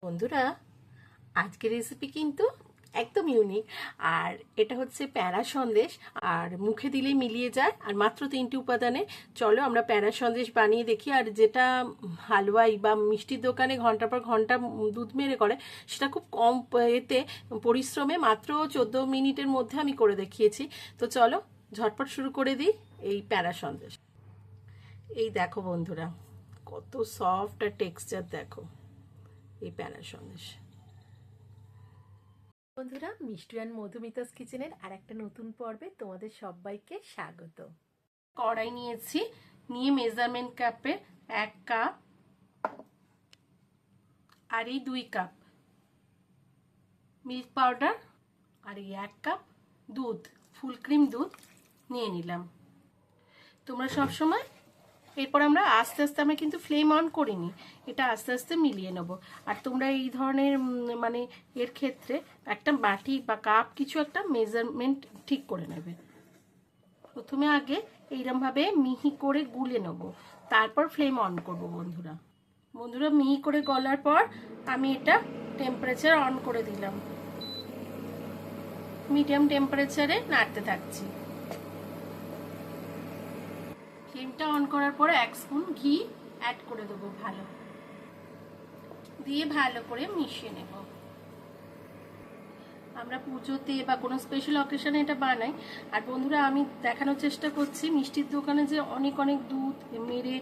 বন্ধুরা, আজকের রেসিপি কিন্তু একদম ইউনিক। আর এটা হচ্ছে প্যারা সন্দেশ। আর মুখে দিলেই মিলিয়ে যায়, আর মাত্র 3টি উপাদানে। চলো আমরা প্যারা সন্দেশ বানিয়ে দেখি। আর যেটা হালুয়াই বা মিষ্টির দোকানে ঘন্টার পর ঘন্টা দুধ মেরে করে, সেটা খুব কম এতে পরিশ্রমে মাত্র 14 মিনিটের মধ্যে আমি করে দেখিয়েছি। তো চলো ঝটপট শুরু করে দিই এই প্যারা সন্দেশ। এই দেখো বন্ধুরা, কত সফট আর টেক্সচার দেখো এই প্যারা সন্দেশ। বন্ধুরা, মিষ্টি অ্যান্ড মধুমিতাস কিচেনের আর একটা নতুন পর্বে তোমাদের সবাইকে স্বাগত। কড়াই নিয়েছি, নিয়ে মেজারমেন্ট কাপে 1 কাপ আর এই 2 কাপ মিল্ক পাউডার আর এই 1 কাপ দুধ, ফুল ক্রিম দুধ নিয়ে নিলাম। তোমরা সবসময় এরপর আমরা আস্তে আস্তে, আমরা কিন্তু ফ্লেম অন করিনি, এটা আস্তে আস্তে মিলিয়ে নেব। আর তোমরা এই ধরনের মানে এর ক্ষেত্রে একটা বাটি বা কাপ কিছু একটা মেজারমেন্ট ঠিক করে নেবে। প্রথমে আগে এইরকমভাবে মিহি করে গুলে নেব, তারপর ফ্লেম অন করব। বন্ধুরা মিহি করে গলার পর আমি এটা টেম্পারেচার অন করে দিলাম, মিডিয়াম টেম্পারেচারে নাড়তে থাকছি। ফ্লেমটা অন করার পরে 1 স্পুন ঘি অ্যাড করে দেবো, ভালো দিয়ে ভালো করে মিশিয়ে নেব। আমরা পুজোতে বা কোনো স্পেশাল অকেশনে এটা বানাই। আর বন্ধুরা, আমি দেখানোর চেষ্টা করছি মিষ্টির দোকানে যে অনেক অনেক দুধ মেরে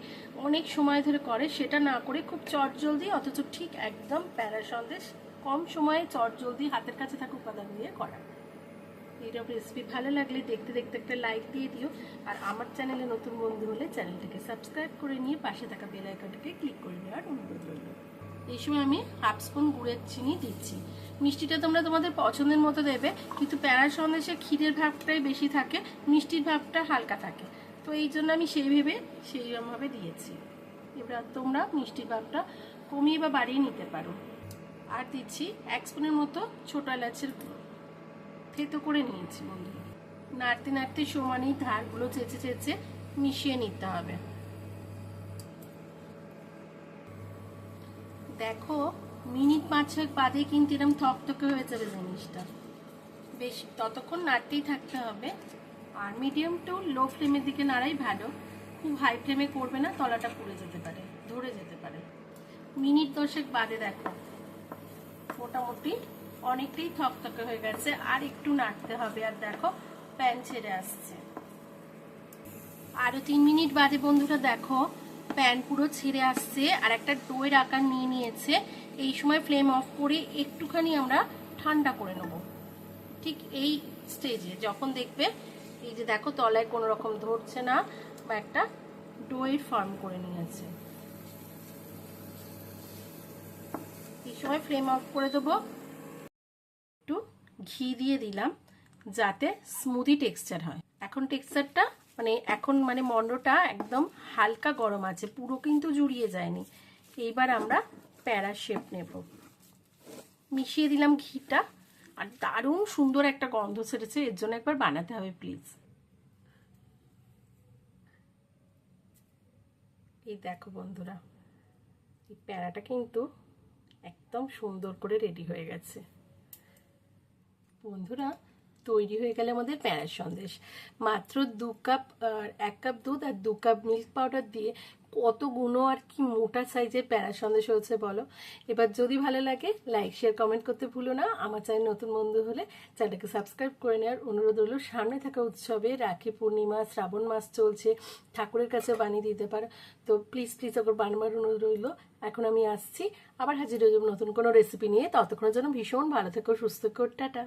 অনেক সময় ধরে করে, সেটা না করে খুব চটজলদি, অথচ ঠিক একদম প্যারা সন্দেশ কম সময়ে চটজলদি হাতের কাছে থাকা উপাদান দিয়ে করা। এইরকম রেসিপি ভালো লাগলে দেখতে দেখতে একটা লাইক দিয়ে দিও। আর আমার চ্যানেলে নতুন বন্ধু হলে চ্যানেলটাকে সাবস্ক্রাইব করে নিয়ে পাশে থাকা বেল আইকনটাকে ক্লিক করে নেওয়ার অনুরোধ রইল। এই সময় আমি 1/2 স্পুন গুড়ের চিনি দিচ্ছি। মিষ্টিটা তোমরা তোমাদের পছন্দের মতো দেবে, কিন্তু প্যারা সন্দেশে ক্ষীরের ভাবটাই বেশি থাকে, মিষ্টির ভাবটা হালকা থাকে। তো এই জন্য আমি সেইরকমভাবে দিয়েছি। এবার তোমরা মিষ্টির ভাবটা কমিয়ে বা বাড়িয়ে নিতে পারো। আর দিচ্ছি 1 স্পুনের মতো ছোট এলাচের গুঁড়ো, থেতো করে নিয়েছি। বন্ধুরা, নাড়তে নাড়তে সমানই ধারগুলো চেঁচে চেঁচে মিশিয়ে নিতে হবে। দেখো, মিনিট 5 বাদে কিন্তু এরকম থকথকে হয়ে যাবে জিনিসটা। বেশ ততক্ষণ নাড়তেই থাকতে হবে। আর মিডিয়াম টু লো ফ্লেমের দিকে নাড়াই ভালো, খুব হাই ফ্লেমে করবে না, তলাটা পুড়ে যেতে পারে, ধরে যেতে পারে। মিনিট 10 বাদে দেখো মোটামুটি অনেকটাই থকথকে হয়ে গেছে, আর একটু নাড়তে হবে। আর দেখো প্যান ছেড়ে আসছে। আরো 3 মিনিট বাদে বন্ধুরা দেখো প্যান পুরো ছেড়ে আসছে আর একটা ডোয়ের আকার নিয়ে নিয়েছে। এই সময় ফ্লেম অফ করে একটুখানি আমরা ঠান্ডা করে নেব। ঠিক এই স্টেজে যখন দেখবে এই যে দেখো তলায় কোনো রকম ধরছে না বা একটা ডোয়ের ফর্ম করে নিয়েছে, এই সময় ফ্লেম অফ করে দেবো। একটু ঘি দিয়ে দিলাম যাতে স্মুদি টেক্সচার হয়। এখন টেক্সচারটা এখন মন্ডটা একদম হালকা গরম আছে, পুরো কিন্তু জুড়িয়ে যায়নি। এইবার আমরা প্যারা শেপ নেব। মিশিয়ে দিলাম ঘিটা, আর দারুণ সুন্দর একটা গন্ধ ছেড়েছে, এর জন্য একবার বানাতে হবে প্লিজ। এই দেখো বন্ধুরা, এই প্যারাটা কিন্তু একদম সুন্দর করে রেডি হয়ে গেছে। বন্ধুরা, তৈরি হয়ে গেলে আমাদের প্যারা সন্দেশ। মাত্র 2 কাপ 1 কাপ দুধ আর 2 কাপ মিল্ক পাউডার দিয়ে কত গুণো আর কি মোটা সাইজের প্যারা সন্দেশ হয়েছে বলো। এবার যদি ভালো লাগে লাইক শেয়ার কমেন্ট করতে ভুলো না। আমার চ্যানেল নতুন বন্ধু হলে চ্যানেলটাকে সাবস্ক্রাইব করে নেওয়ার অনুরোধ রইল। সামনে থাকা উৎসবে রাখি পূর্ণিমা, শ্রাবণ মাস চলছে, ঠাকুরের কাছে বানিয়ে দিতে পারো। তো প্লিজ প্লিজ ওকে বানাবার অনুরোধ রইল। এখন আমি আসছি, আবার হাজির হয়ে যাবো নতুন কোনো রেসিপি নিয়ে। ততক্ষণের জন্য ভীষণ ভালো থেকো, সুস্থ থেকো, টাটা।